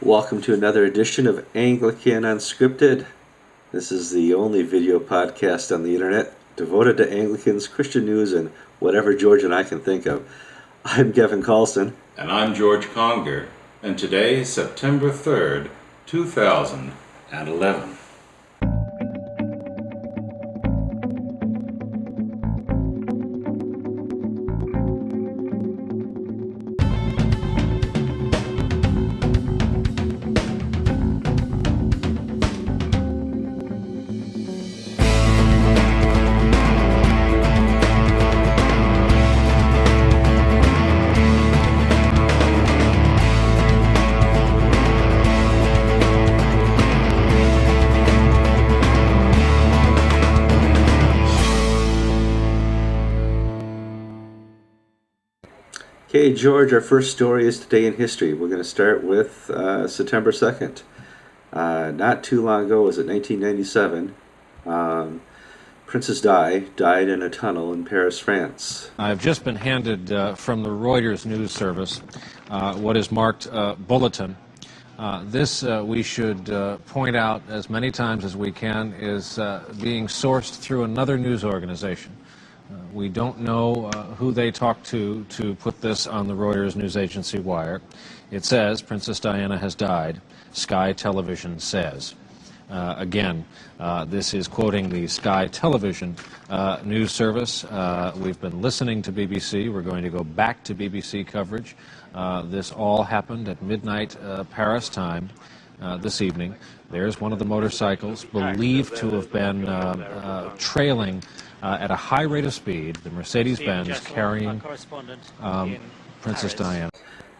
Welcome to another edition of Anglican Unscripted. This is the only video podcast on the internet devoted to Anglicans, Christian news, and whatever George and I can think of. I'm Kevin Carlson. And I'm George Conger. And today is September 3rd, 2011. Okay, George, our first story is Today in History. We're going to start with September 2nd. Not too long ago, was it 1997, Princess Di died in a tunnel in Paris, France. I've just been handed from the Reuters news service what is marked bulletin. This, we should point out as many times as we can, is being sourced through another news organization. We don't know who they talked to put this on the Reuters news agency wire. It says, Princess Diana has died, Sky Television says. Again, this is quoting the Sky Television news service. We've been listening to BBC. We're going to go back to BBC coverage. This all happened at midnight Paris time this evening. There's one of the motorcycles believed to have been trailing at a high rate of speed, the Mercedes-Benz carrying Princess Diana.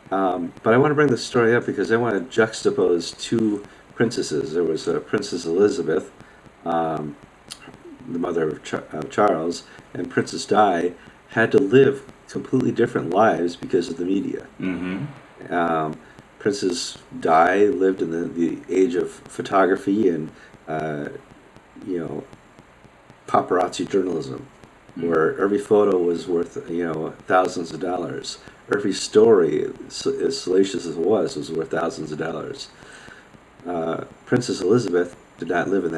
But I want to bring this story up because I want to juxtapose two princesses. There was Princess Elizabeth, the mother of Charles, and Princess Di had to live completely different lives because of the media. Mm-hmm. Princess Di lived in the age of photography and, paparazzi journalism, where every photo was worth, thousands of dollars. Every story, as salacious as it was worth thousands of dollars. Princess Elizabeth did not live in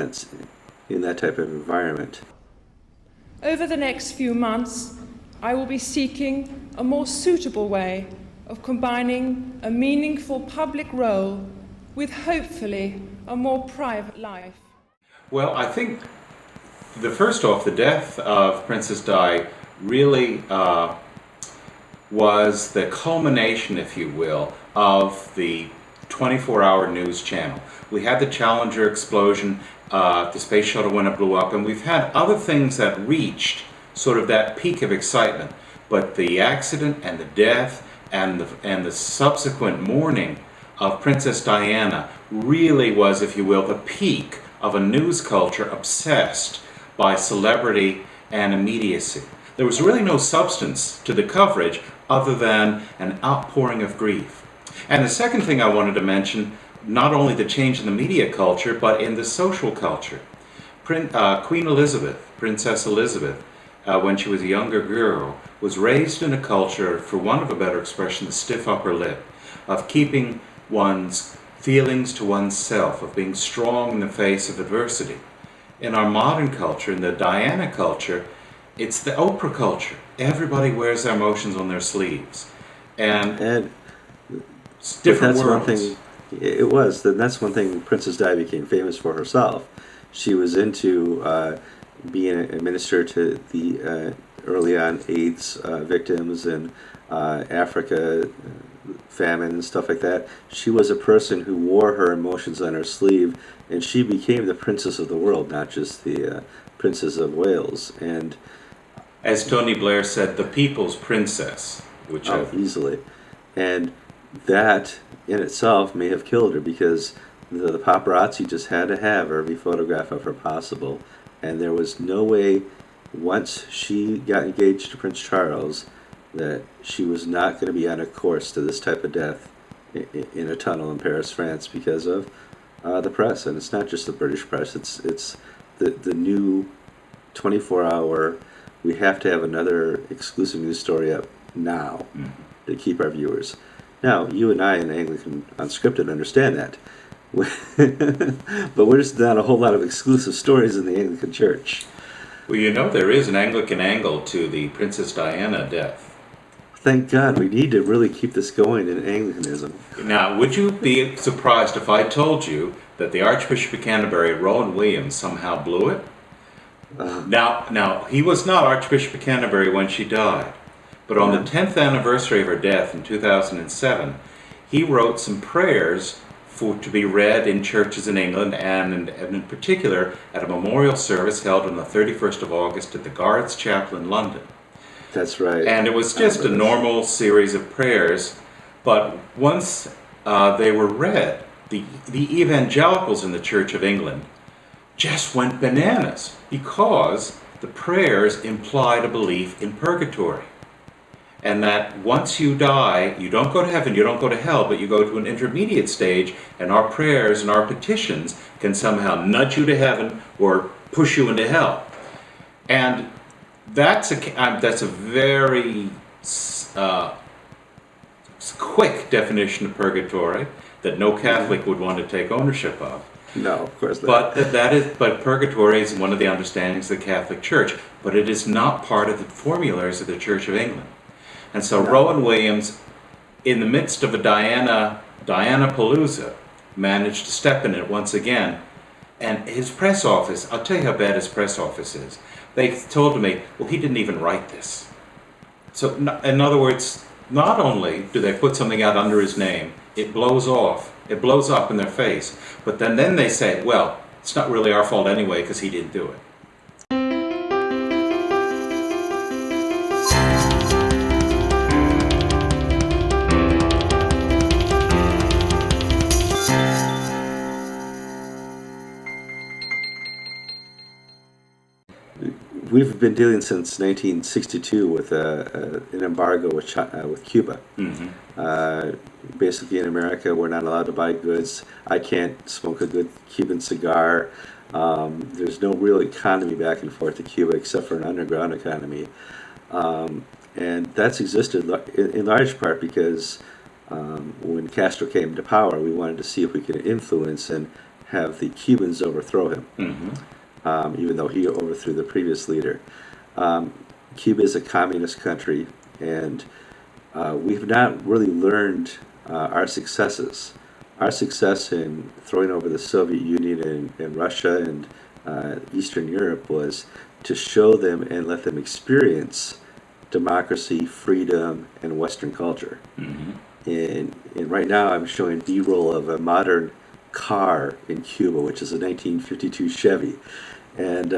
that type of environment. Over the next few months, I will be seeking a more suitable way of combining a meaningful public role with, hopefully, a more private life. Well, I think the death of Princess Di really was the culmination, if you will, of the 24-hour news channel. We had the Challenger explosion, the space shuttle when it blew up, and we've had other things that reached sort of that peak of excitement. But the accident and the death and the subsequent mourning of Princess Diana really was, if you will, the peak of a news culture obsessed by celebrity and immediacy. There was really no substance to the coverage other than an outpouring of grief. And the second thing I wanted to mention, not only the change in the media culture, but in the social culture. Queen Elizabeth, Princess Elizabeth, when she was a younger girl, was raised in a culture, for want of a better expression, the stiff upper lip, of keeping one's feelings to oneself, of being strong in the face of adversity. In our modern culture, in the Diana culture, it's the Oprah culture. Everybody wears their emotions on their sleeves. And it's different that's worlds. One thing, it was. That's one thing Princess Di became famous for herself. She was into being a minister to the early on AIDS victims in Africa, famine and stuff like that. She was a person who wore her emotions on her sleeve, and she became the princess of the world, not just the Princess of Wales. And as Tony Blair said, the people's princess. Easily. And that in itself may have killed her, because the paparazzi just had to have every photograph of her possible. And there was no way, once she got engaged to Prince Charles, that she was not going to be on a course to this type of death in a tunnel in Paris, France, because of the press. And it's not just the British press, it's the new 24-hour, we have to have another exclusive news story up now to keep our viewers. Now, you and I in Anglican Unscripted understand that. But there's not a whole lot of exclusive stories in the Anglican Church. Well, you know, there is an Anglican angle to the Princess Diana death. Thank God, we need to really keep this going in Anglicanism. Now, would you be surprised if I told you that the Archbishop of Canterbury, Rowan Williams, somehow blew it? Now, he was not Archbishop of Canterbury when she died, but on the 10th anniversary of her death in 2007, he wrote some prayers to be read in churches in England, and in particular at a memorial service held on the 31st of August at the Guards Chapel in London. That's right. And it was just a normal series of prayers, but once they were read, the evangelicals in the Church of England just went bananas because the prayers implied a belief in purgatory. And that once you die, you don't go to heaven, you don't go to hell, but you go to an intermediate stage, and our prayers and our petitions can somehow nudge you to heaven or push you into hell. And that's a very quick definition of purgatory that no Catholic would want to take ownership of. No, of course not. But purgatory is one of the understandings of the Catholic Church, but it is not part of the formularies of the Church of England. And so Rowan Williams, in the midst of a Diana Palooza, managed to step in it once again. And his press office, I'll tell you how bad his press office is. They told me, well, he didn't even write this. So in other words, not only do they put something out under his name, it blows off. It blows up in their face. But then they say, well, it's not really our fault anyway because he didn't do it. We've been dealing since 1962 with an embargo with Cuba. Basically, in America, we're not allowed to buy goods. I can't smoke a good Cuban cigar. There's no real economy back and forth to Cuba except for an underground economy. And that's existed in large part because when Castro came to power, we wanted to see if we could influence and have the Cubans overthrow him. Even though he overthrew the previous leader. Cuba is a communist country, and we've not really learned our successes. Our success in throwing over the Soviet Union and Russia and Eastern Europe was to show them and let them experience democracy, freedom, and Western culture. And right now I'm showing B-roll of a modern car in Cuba, which is a 1952 Chevy. And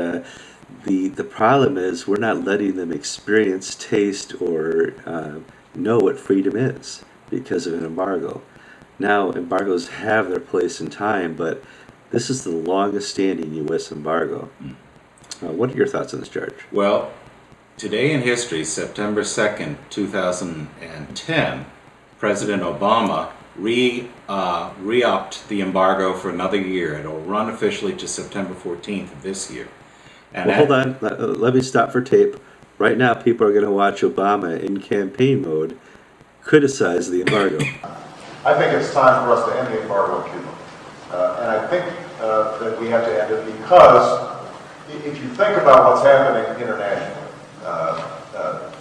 the problem is we're not letting them experience, taste, or know what freedom is because of an embargo. Now, embargoes have their place in time, but this is the longest standing U.S. embargo. What are your thoughts on this, George? Well, today in history, September 2nd, 2010, President Obama re-upped the embargo for another year. It'll run officially to September 14th of this year. And well, hold on. Let me stop for tape. Right now, people are going to watch Obama in campaign mode criticize the embargo. I think it's time for us to end the embargo on Cuba. And I think that we have to end it because if you think about what's happening internationally,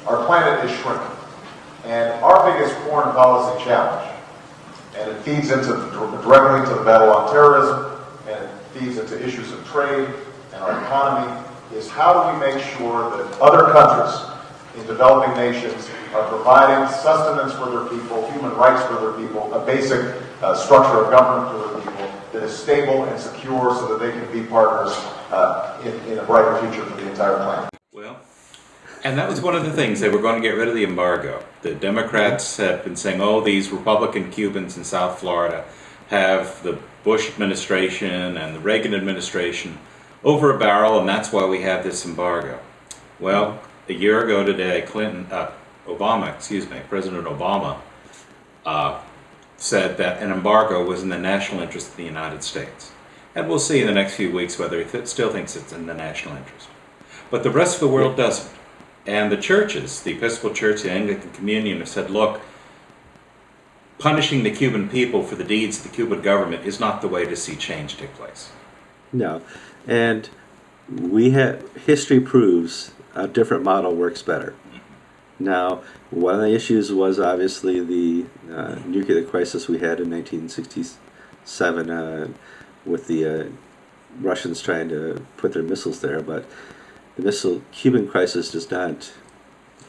our planet is shrinking. And our biggest foreign policy challenge, and it feeds directly into the battle on terrorism, and it feeds into issues of trade and our economy, is how do we make sure that other countries in developing nations are providing sustenance for their people, human rights for their people, a basic structure of government for their people that is stable and secure so that they can be partners in a brighter future for the entire planet. Well, and that was one of the things. They were going to get rid of the embargo. The Democrats have been saying, oh, these Republican Cubans in South Florida have the Bush administration and the Reagan administration over a barrel, and that's why we have this embargo. Well, a year ago today, President Obama said that an embargo was in the national interest of the United States. And we'll see in the next few weeks whether he still thinks it's in the national interest. But the rest of the world doesn't. And the churches, the Episcopal Church, the Anglican Communion, have said, look, punishing the Cuban people for the deeds of the Cuban government is not the way to see change take place. No, and history proves a different model works better. Now, one of the issues was obviously the nuclear crisis we had in 1967 with the Russians trying to put their missiles there, but the Cuban crisis does not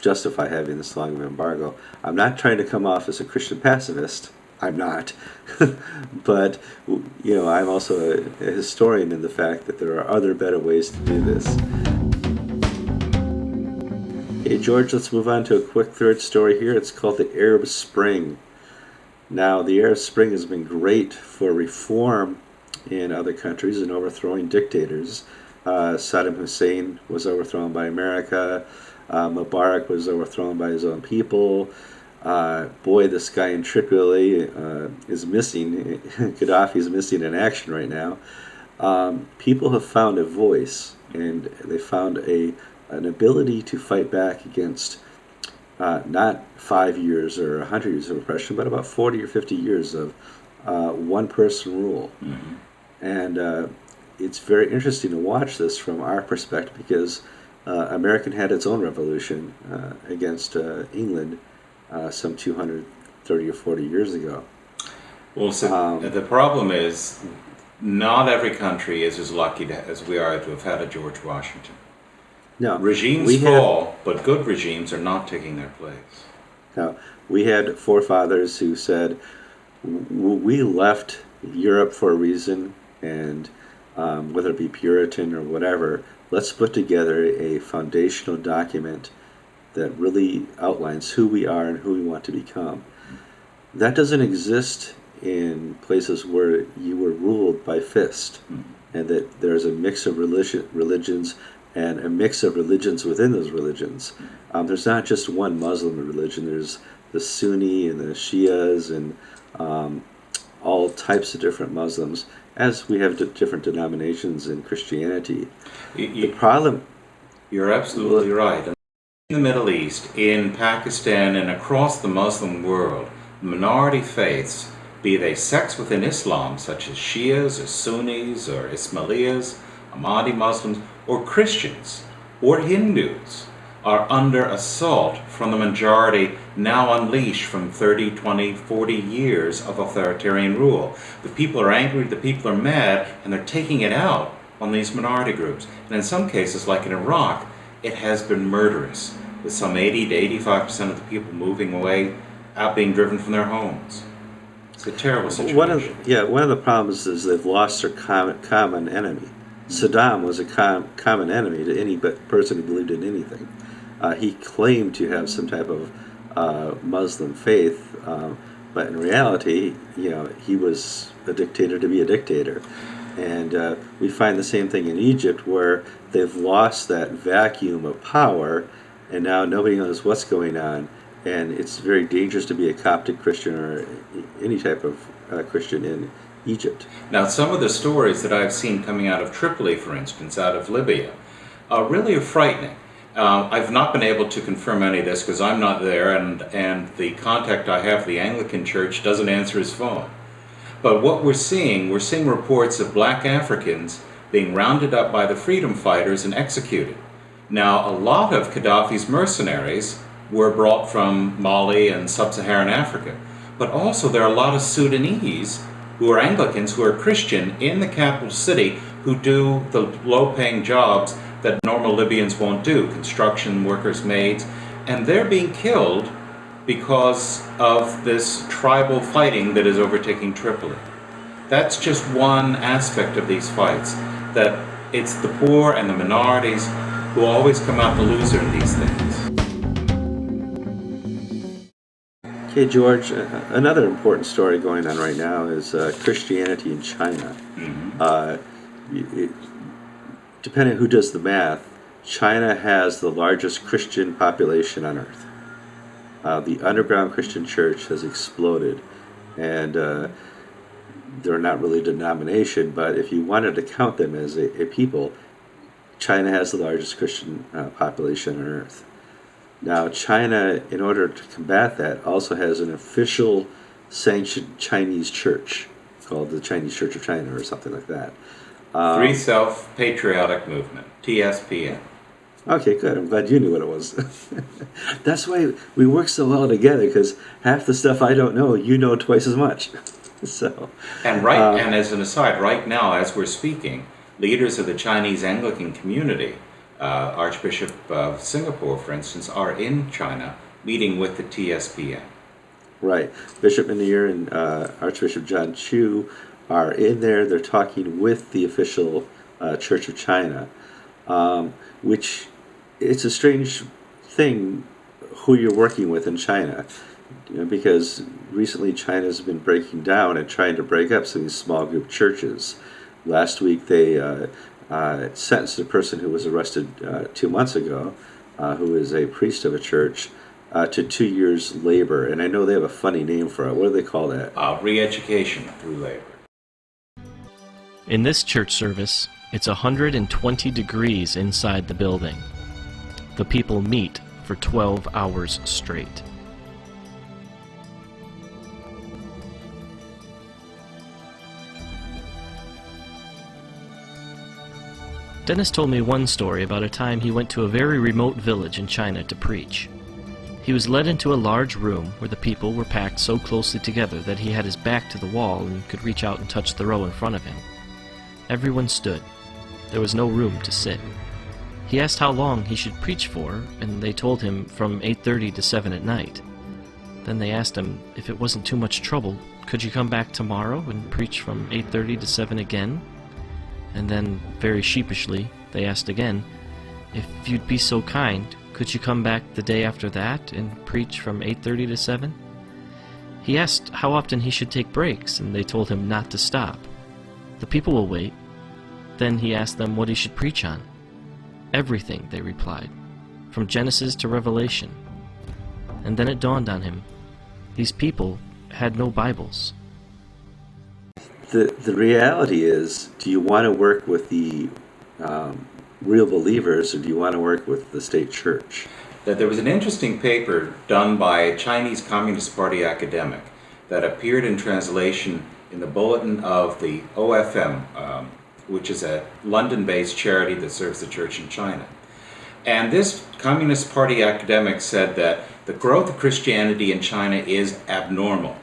justify having this long of an embargo. I'm not trying to come off as a Christian pacifist. I'm not. But, I'm also a historian in the fact that there are other better ways to do this. Hey, George, let's move on to a quick third story here. It's called the Arab Spring. Now, the Arab Spring has been great for reform in other countries and overthrowing dictators. Saddam Hussein was overthrown by America. Mubarak was overthrown by his own people. This guy in Tripoli is missing. Gaddafi is missing in action right now. People have found a voice, and they found an ability to fight back against not 5 years or 100 years of oppression, but about 40 or 50 years of one-person rule. Mm-hmm. And it's very interesting to watch this from our perspective because America had its own revolution against England some 230 or 40 years ago. Well, so the problem is not every country is as lucky as we are to have had a George Washington. No, regimes fall, but good regimes are not taking their place. No, we had forefathers who said, we left Europe for a reason, and whether it be Puritan or whatever, let's put together a foundational document that really outlines who we are and who we want to become. That doesn't exist in places where you were ruled by fist, and that there's a mix of religions and a mix of religions within those religions. There's not just one Muslim religion. There's the Sunni and the Shias and all types of different Muslims, as we have different denominations in Christianity. The problem... You're absolutely right. In the Middle East, in Pakistan, and across the Muslim world, minority faiths, be they sects within Islam, such as Shias or Sunnis or Ismailiyas, Ahmadi Muslims, or Christians or Hindus, are under assault from the majority now unleashed from 30, 20, 40 years of authoritarian rule. The people are angry, the people are mad, and they're taking it out on these minority groups. And in some cases, like in Iraq, it has been murderous, with some 80 to 85% of the people moving away, out being driven from their homes. It's a terrible situation. One of the problems is they've lost their common enemy. Saddam was a common enemy to any person who believed in anything. He claimed to have some type of Muslim faith, but in reality, he was a dictator to be a dictator. And we find the same thing in Egypt, where they've lost that vacuum of power, and now nobody knows what's going on. And it's very dangerous to be a Coptic Christian or any type of Christian in Egypt. Now, some of the stories that I've seen coming out of Tripoli, for instance, out of Libya, really are frightening. I've not been able to confirm any of this because I'm not there, and the contact I have, the Anglican Church, doesn't answer his phone. But what we're seeing reports of black Africans being rounded up by the freedom fighters and executed. Now, a lot of Gaddafi's mercenaries were brought from Mali and sub-Saharan Africa, but also there are a lot of Sudanese who are Anglicans, who are Christian, in the capital city, who do the low-paying jobs that normal Libyans won't do, construction workers, maids, and they're being killed because of this tribal fighting that is overtaking Tripoli. That's just one aspect of these fights, that it's the poor and the minorities who always come out the loser in these things. Okay, George, another important story going on right now is Christianity in China. Mm-hmm. Depending on who does the math, China has the largest Christian population on earth. The underground Christian church has exploded, and they're not really a denomination, but if you wanted to count them as a people, China has the largest Christian population on earth. Now, China, in order to combat that, also has an official sanctioned Chinese church called the Chinese Church of China or something like that. Free Self Patriotic Movement, TSPN. Okay, good. I'm glad you knew what it was. That's why we work so well together, because half the stuff I don't know, you know twice as much. So. And and as an aside, right now, as we're speaking, leaders of the Chinese Anglican community, Archbishop of Singapore, for instance, are in China meeting with the TSPN. Right. Bishop Munir and Archbishop John Chu are in there. They're talking with the official Church of China, which it's a strange thing who you're working with in China, because recently China's been breaking down and trying to break up some of these small group churches. Last week they sentenced a person who was arrested 2 months ago, who is a priest of a church, to 2 years labor. And I know they have a funny name for it. What do they call that? Re-education through labor. In this church service, it's 120 degrees inside the building. The people meet for 12 hours straight. Dennis told me one story about a time he went to a very remote village in China to preach. He was led into a large room where the people were packed so closely together that he had his back to the wall and could reach out and touch the row in front of him. Everyone stood. There was no room to sit. He asked how long he should preach for, and they told him from 8:30 to 7 at night. Then they asked him if it wasn't too much trouble, could you come back tomorrow and preach from 8:30 to 7 again? And then, very sheepishly, they asked again, if you'd be so kind, could you come back the day after that and preach from 8:30 to 7? He asked how often he should take breaks, and they told him not to stop. The people will wait. Then he asked them what he should preach on. Everything, they replied, from Genesis to Revelation. And then it dawned on him, these people had no Bibles. The reality is, do you want to work with the real believers, or do you want to work with the state church? That there was an interesting paper done by a Chinese Communist Party academic that appeared in translation in the bulletin of the OFM, which is a London-based charity that serves the church in China. And this Communist Party academic said that the growth of Christianity in China is abnormal.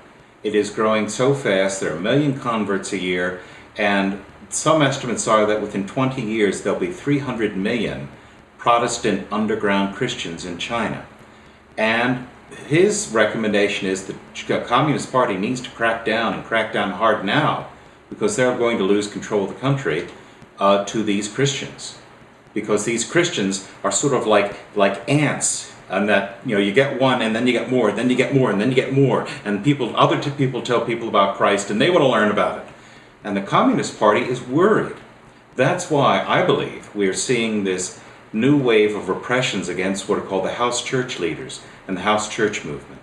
It is growing so fast, there are 1 million converts a year, and some estimates are that within 20 years there'll be 300 million Protestant underground Christians in China. And his recommendation is that the Communist Party needs to crack down, and crack down hard now, because they're going to lose control of the country to these Christians. Because these Christians are sort of like ants, and that, you get one and then you get more, then you get more, and then you get more, and other people tell people about Christ and they want to learn about it. And the Communist Party is worried. That's why I believe we are seeing this new wave of repressions against what are called the house church leaders and the house church movement.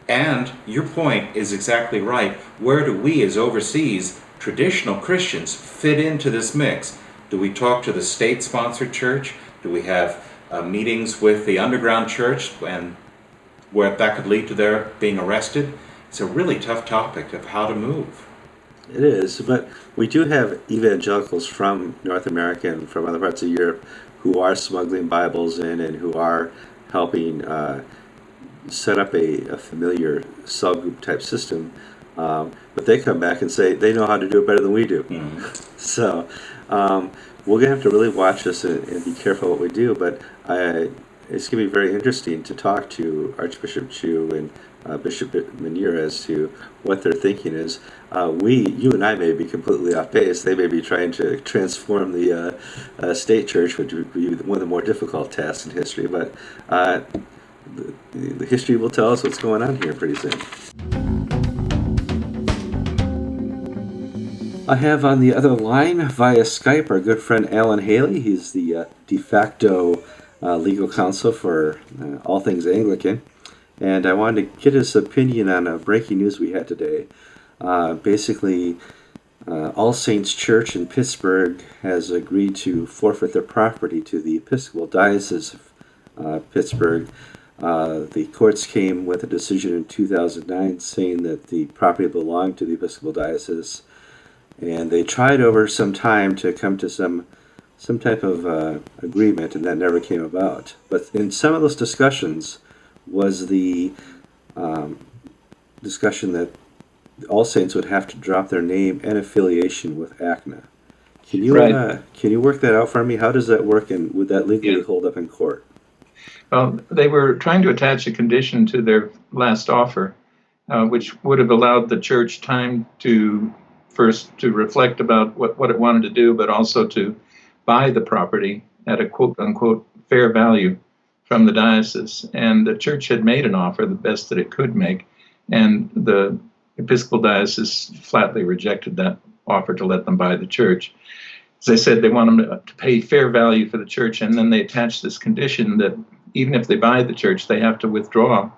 And your point is exactly right. Where do we as overseas traditional Christians fit into this mix? Do we talk to the state-sponsored church? Do we have meetings with the underground church, and where that could lead to their being arrested? It's a really tough topic of how to move. It is, but we do have evangelicals from North America and from other parts of Europe who are smuggling Bibles in and who are helping set up a familiar cell group type system. But they come back and say they know how to do it better than we do. Mm-hmm. So we're going to have to really watch this and be careful what we do. But it's going to be very interesting to talk to Archbishop Chu and Bishop Munir as to what their thinking is. You and I may be completely off base. They may be trying to transform the state church, which would be one of the more difficult tasks in history. But the history will tell us what's going on here pretty soon. I have on the other line via Skype our good friend Alan Haley. He's the de facto legal counsel for all things Anglican. And I wanted to get his opinion on a breaking news we had today. Basically, All Saints Church in Pittsburgh has agreed to forfeit their property to the Episcopal Diocese of Pittsburgh The courts came with a decision in 2009 saying that the property belonged to the Episcopal Diocese, and they tried over some time to come to some type of agreement, and that never came about. But in some of those discussions was the discussion that All Saints would have to drop their name and affiliation with ACNA. Can you can you work that out for me? How does that work, and would that legally hold up in court? Well, they were trying to attach a condition to their last offer, which would have allowed the church time to first to reflect about what it wanted to do, but also to buy the property at a quote-unquote fair value from the diocese. And the church had made an offer, the best that it could make, and the Episcopal Diocese flatly rejected that offer to let them buy the church. As I said, they want them to pay fair value for the church, and then they attach this condition that even if they buy the church, they have to withdraw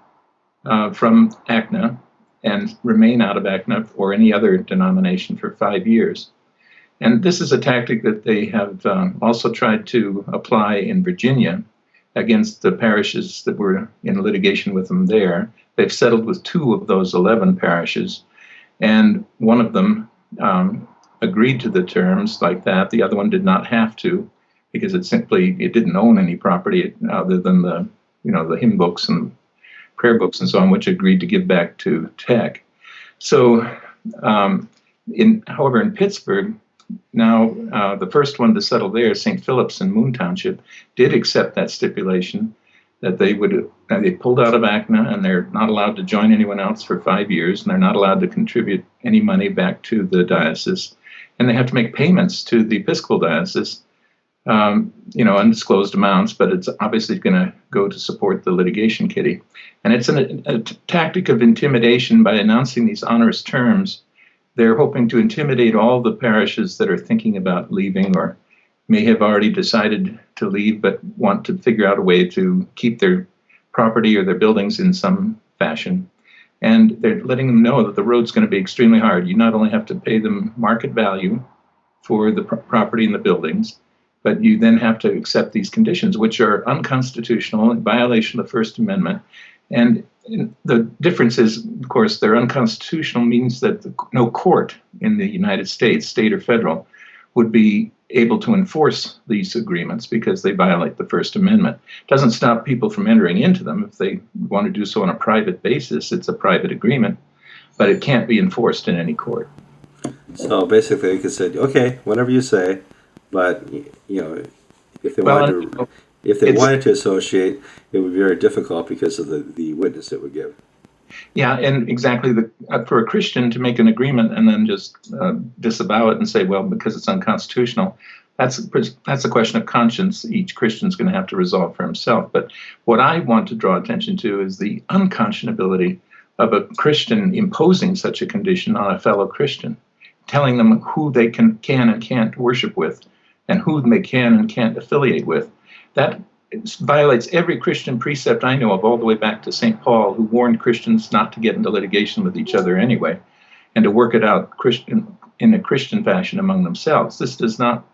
from ACNA and remain out of ACNA or any other denomination for 5 years. And this is a tactic that they have also tried to apply in Virginia against the parishes that were in litigation with them there. They've settled with 2 of those 11 parishes, and one of them agreed to the terms like that. The other one did not have to, because it didn't own any property other than the hymn books and prayer books and so on, which agreed to give back to Tech. So, however, in Pittsburgh, now the first one to settle there, St. Philip's in Moon Township, did accept that stipulation that they pulled out of ACNA, and they're not allowed to join anyone else for 5 years, and they're not allowed to contribute any money back to the diocese, and they have to make payments to the Episcopal Diocese, undisclosed amounts, but it's obviously going to go to support the litigation kitty. And it's a tactic of intimidation by announcing these onerous terms. They're hoping to intimidate all the parishes that are thinking about leaving or may have already decided to leave but want to figure out a way to keep their property or their buildings in some fashion. And they're letting them know that the road's going to be extremely hard. You not only have to pay them market value for the property and the buildings, but you then have to accept these conditions, which are unconstitutional in violation of the First Amendment. And the difference is, of course, they're unconstitutional means that no court in the United States, state or federal, would be able to enforce these agreements because they violate the First Amendment. It doesn't stop people from entering into them. If they want to do so on a private basis, it's a private agreement, but it can't be enforced in any court. So basically, you could say, okay, whatever you say, but if they wanted to associate, it would be very difficult because of the witness it would give. Yeah, and exactly. For a Christian to make an agreement and then just disavow it and say, well, because it's unconstitutional, that's a question of conscience. Each Christian's going to have to resolve for himself. But what I want to draw attention to is the unconscionability of a Christian imposing such a condition on a fellow Christian, telling them who they can and can't worship with and who they can and can't affiliate with. That violates every Christian precept I know of, all the way back to St. Paul, who warned Christians not to get into litigation with each other anyway, and to work it out in a Christian fashion among themselves. This does not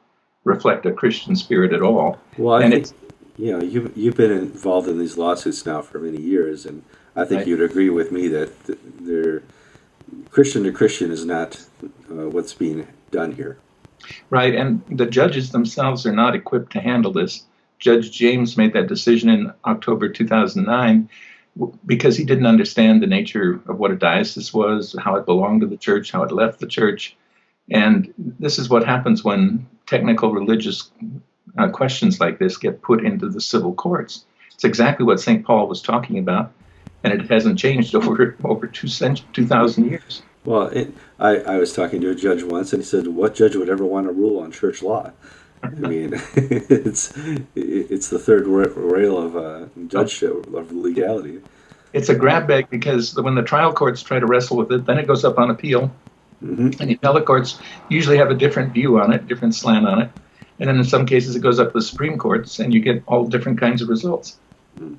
reflect a Christian spirit at all. Well, I think you've been involved in these lawsuits now for many years, and I think you'd agree with me that they're Christian to Christian is not what's being done here. Right, and the judges themselves are not equipped to handle this. Judge James made that decision in October 2009 because he didn't understand the nature of what a diocese was, how it belonged to the church, how it left the church. And this is what happens when technical religious questions like this get put into the civil courts. It's exactly what St. Paul was talking about, and it hasn't changed over 2,000 years. Well, I was talking to a judge once, and he said, what judge would ever want to rule on church law? I mean, it's the third rail of judgeship, of legality. It's a grab bag because when the trial courts try to wrestle with it, then it goes up on appeal. Mm-hmm. And the appellate courts usually have a different view on it, different slant on it. And then in some cases it goes up to the Supreme Courts, and you get all different kinds of results. Mm-hmm.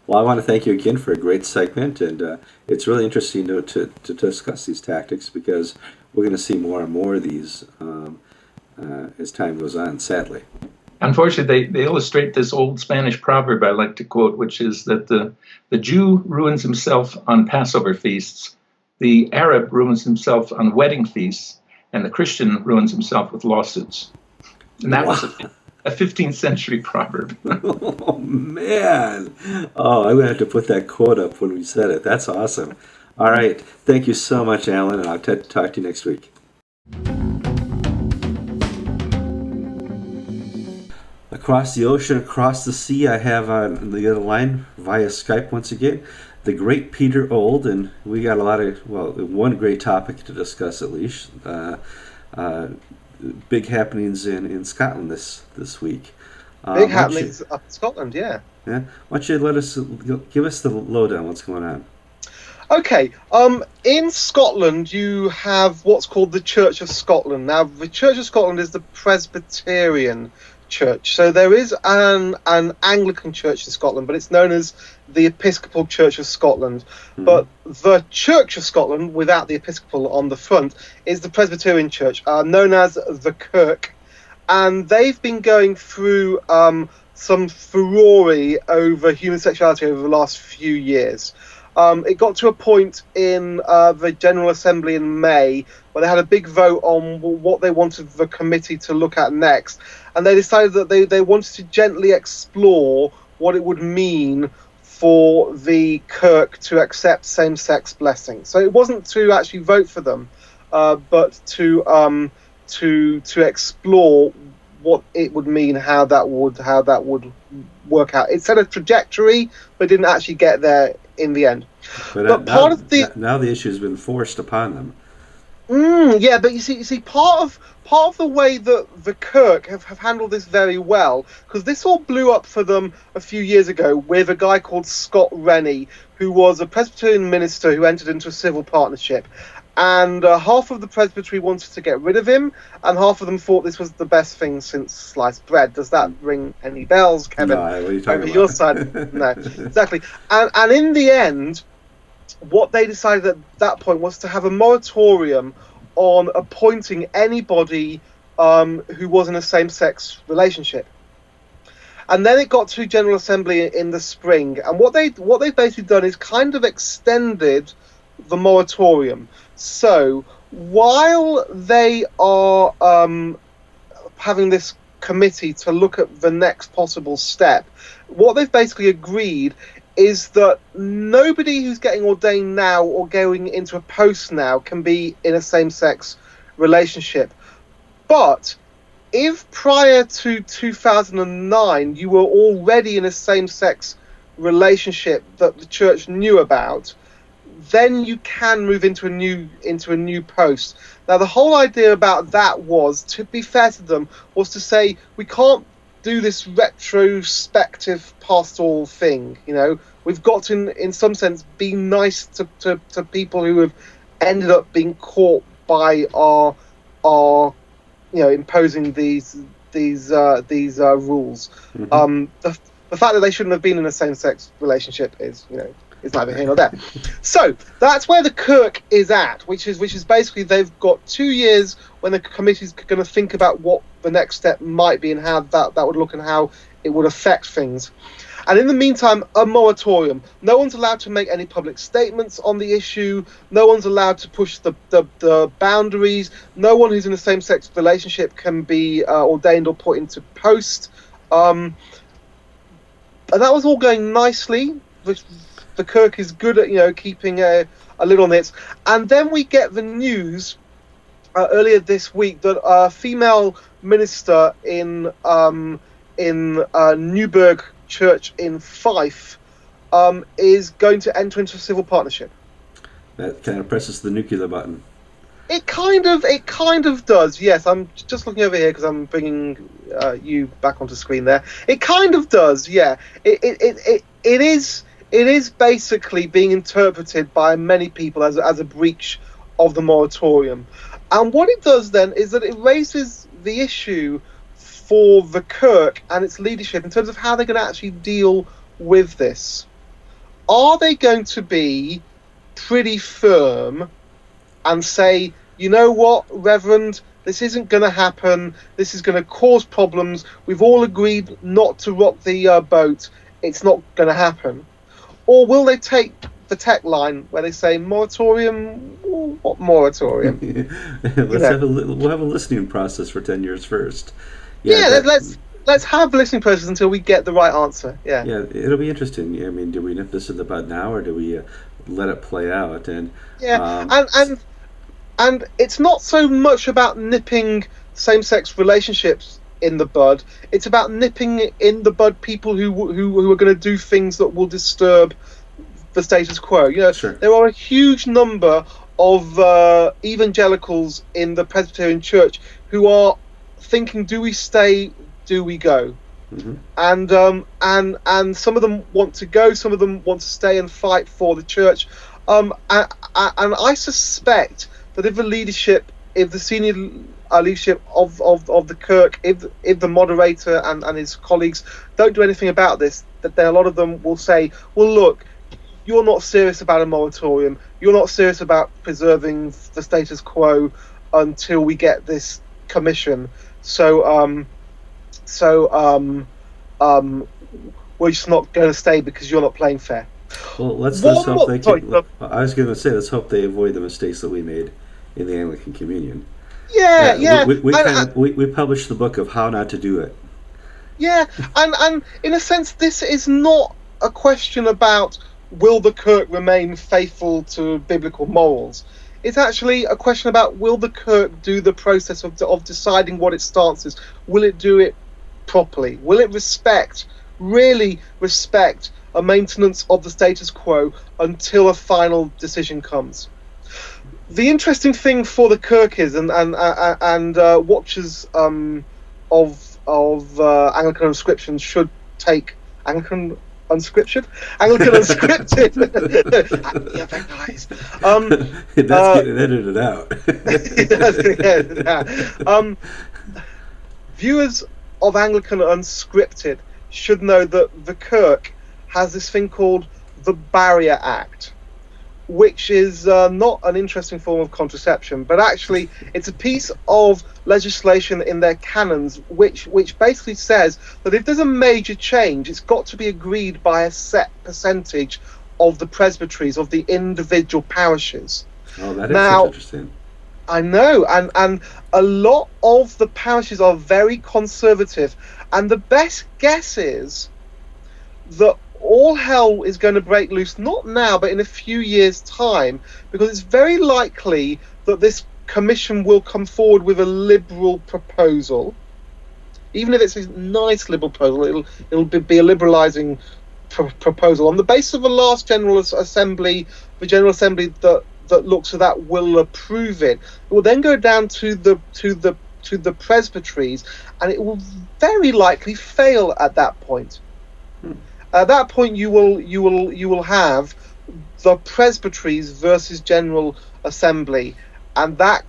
Well, I want to thank you again for a great segment, and it's really interesting to discuss these tactics because we're going to see more and more of these as time goes on, sadly. unfortunately, they illustrate this old Spanish proverb I like to quote, which is that the Jew ruins himself on Passover feasts, the Arab ruins himself on wedding feasts, and the Christian ruins himself with lawsuits. And that was a 15th century proverb. Oh, man. Oh, I'm going to have to put that quote up when we said it. That's awesome. All right. Thank you so much, Alan, and I'll talk to you next week. Across the ocean, across the sea, I have on the other line via Skype once again, the great Peter Old, and we got one great topic to discuss at least. Big happenings in Scotland this week. Big happenings up in Scotland, yeah. Yeah. Why don't you give us the lowdown? What's going on? Okay. In Scotland, you have what's called the Church of Scotland. Now, the Church of Scotland is the Presbyterian church. So there is an Anglican church in Scotland, but it's known as the Episcopal Church of Scotland. Mm-hmm. But the Church of Scotland, without the Episcopal on the front, is the Presbyterian church, known as the Kirk. And they've been going through some furore over human sexuality over the last few years. It got to a point in the General Assembly in May where they had a big vote on what they wanted the committee to look at next. And they decided that they wanted to gently explore what it would mean for the Kirk to accept same-sex blessing. So it wasn't to actually vote for them, but to explore what it would mean, how that would work out. It set a trajectory, but didn't actually get there in the end. But now the issue has been forced upon them. Yeah, but you see, part of the way that the Kirk have handled this very well, because this all blew up for them a few years ago with a guy called Scott Rennie, who was a Presbyterian minister who entered into a civil partnership. And half of the presbytery wanted to get rid of him, and half of them thought this was the best thing since sliced bread. Does that ring any bells, Kevin? No, what are you talking over about? Your side? No, exactly. And in the end, what they decided at that point was to have a moratorium on appointing anybody who was in a same-sex relationship. And then it got to General Assembly in the spring, and what they've basically done is kind of extended the moratorium. So while they are having this committee to look at the next possible step, what they've basically agreed is that nobody who's getting ordained now or going into a post now can be in a same-sex relationship. But if prior to 2009 you were already in a same-sex relationship that the church knew about, then you can move into a new post. Now, the whole idea about that was, to be fair to them, was to say we can't do this retrospective pastoral thing. You know, we've got to, in some sense, be nice to people who have ended up being caught by our imposing these rules. Mm-hmm. The fact that they shouldn't have been in a same-sex relationship is neither here nor there. So that's where the Kirk is at, which is basically they've got 2 years when the committee's going to think about what the next step might be and how that would look and how it would affect things. And in the meantime, a moratorium. No one's allowed to make any public statements on the issue. No one's allowed to push the boundaries. No one who's in a same-sex relationship can be ordained or put into post. And that was all going nicely. The Kirk is good at keeping a lid on it. And then we get the news earlier this week that a female minister in Newburgh Church in Fife is going to enter into a civil partnership. That kind of presses the nuclear button. It kind of does. Yes, I'm just looking over here because I'm bringing you back onto screen there. It kind of does. Yeah. It is basically being interpreted by many people as a breach of the moratorium. And what it does then is that it raises the issue for the Kirk and its leadership in terms of how they're going to actually deal with this. Are they going to be pretty firm and say you know what, Reverend, this isn't going to happen. This is going to cause problems. We've all agreed not to rock the boat. It's not going to happen. Or will they take the tech line where they say moratorium? What moratorium? We'll have a listening process for 10 years first. Let's have a listening process until we get the right answer. Yeah, it'll be interesting. I mean, do we nip this in the bud now, or do we let it play out? And and it's not so much about nipping same-sex relationships in the bud. It's about nipping in the bud people who are going to do things that will disturb the status quo. Sure. There are a huge number of evangelicals in the Presbyterian Church who are thinking, do we stay, do we go? Mm-hmm. And some of them want to go, some of them want to stay and fight for the church. And I suspect that if the senior leadership of the Kirk, if the moderator and his colleagues don't do anything about this, that a lot of them will say, well, look, you're not serious about a moratorium. You're not serious about preserving the status quo until we get this commission. So we're just not going to stay because you're not playing fair. Well, let's hope they can. I was going to say, let's hope they avoid the mistakes that we made in the Anglican Communion. We published the book of how not to do it. Yeah, and in a sense, this is not a question about will the Kirk remain faithful to biblical morals. It's actually a question about will the Kirk do the process of deciding what its stance is. Will it do it properly? Will it really respect a maintenance of the status quo until a final decision comes? The interesting thing for the Kirk is, and watchers of Anglican Unscripted should take Anglican Unscripted. Yeah, thank guys. That's getting edited out. Viewers of Anglican Unscripted should know that the Kirk has this thing called the Barrier Act, which is not an interesting form of contraception, but actually it's a piece of legislation in their canons which basically says that if there's a major change, it's got to be agreed by a set percentage of the presbyteries, of the individual parishes. Oh, that is interesting. I know, and a lot of the parishes are very conservative, and the best guess is that all hell is going to break loose, not now, but in a few years' time, because it's very likely that this commission will come forward with a liberal proposal. Even if it's a nice liberal proposal, it'll be a liberalising proposal on the basis of the last General Assembly. The General Assembly that looks at that will approve it. It will then go down to the presbyteries, and it will very likely fail at that point. At that point, you will have the presbyteries versus General Assembly, and that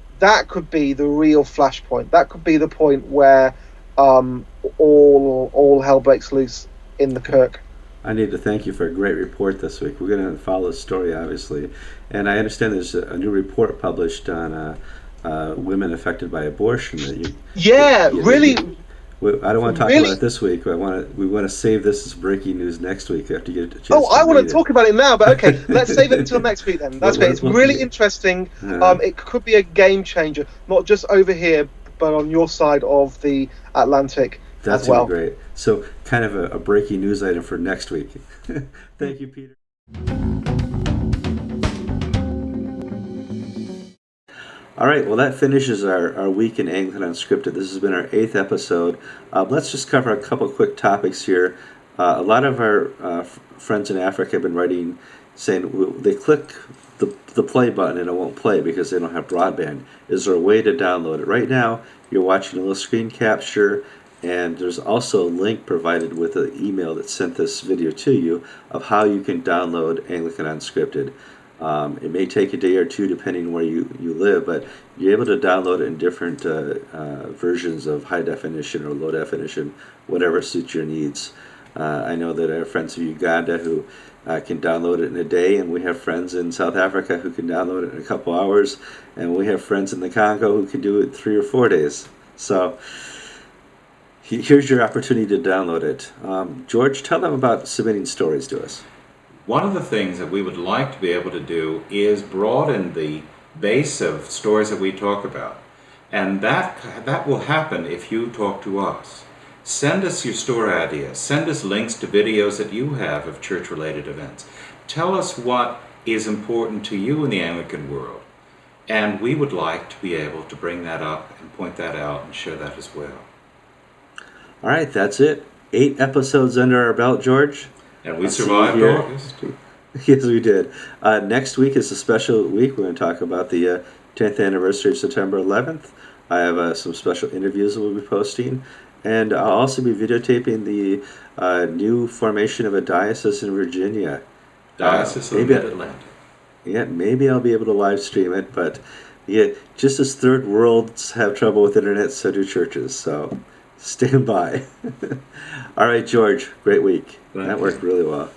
could be the real flashpoint. That could be the point where all hell breaks loose in the Kirk. I need to thank you for a great report this week. We're going to follow the story, obviously, and I understand there's a new report published on women affected by abortion. Really. I don't want to talk about it this week. We want to save this as breaking news next week after you get a chance. I want to talk about it now, but okay, let's save it until next week then. That's great. It's really interesting. It could be a game changer, not just over here, but on your side of the Atlantic as well. That's great. So, kind of a breaking news item for next week. Thank you, Peter. All right, well, that finishes our week in Anglican Unscripted. This has been our 8th episode. Let's just cover a couple quick topics here. A lot of our friends in Africa have been writing, saying they click the play button and it won't play because they don't have broadband. Is there a way to download it? Right now, you're watching a little screen capture, and there's also a link provided with an email that sent this video to you of how you can download Anglican Unscripted. It may take a day or two depending where you live, but you're able to download it in different versions of high definition or low definition, whatever suits your needs. I know that our friends in Uganda who can download it in a day, and we have friends in South Africa who can download it in a couple hours, and we have friends in the Congo who can do it 3 or 4 days. So here's your opportunity to download it. George, tell them about submitting stories to us. One of the things that we would like to be able to do is broaden the base of stories that we talk about. And that will happen if you talk to us. Send us your story ideas. Send us links to videos that you have of church-related events. Tell us what is important to you in the Anglican world. And we would like to be able to bring that up and point that out and share that as well. All right, that's it. 8 episodes under our belt, George. And we survived August. Yes, we did. Next week is a special week. We're going to talk about the 10th anniversary of September 11th. I have some special interviews that we'll be posting. And I'll also be videotaping the new formation of a diocese in Virginia. Diocese of Mid-Atlantic. Yeah, maybe I'll be able to live stream it, but yeah, just as third worlds have trouble with internet, so do churches. So stand by. All right, George, great week. That worked really well.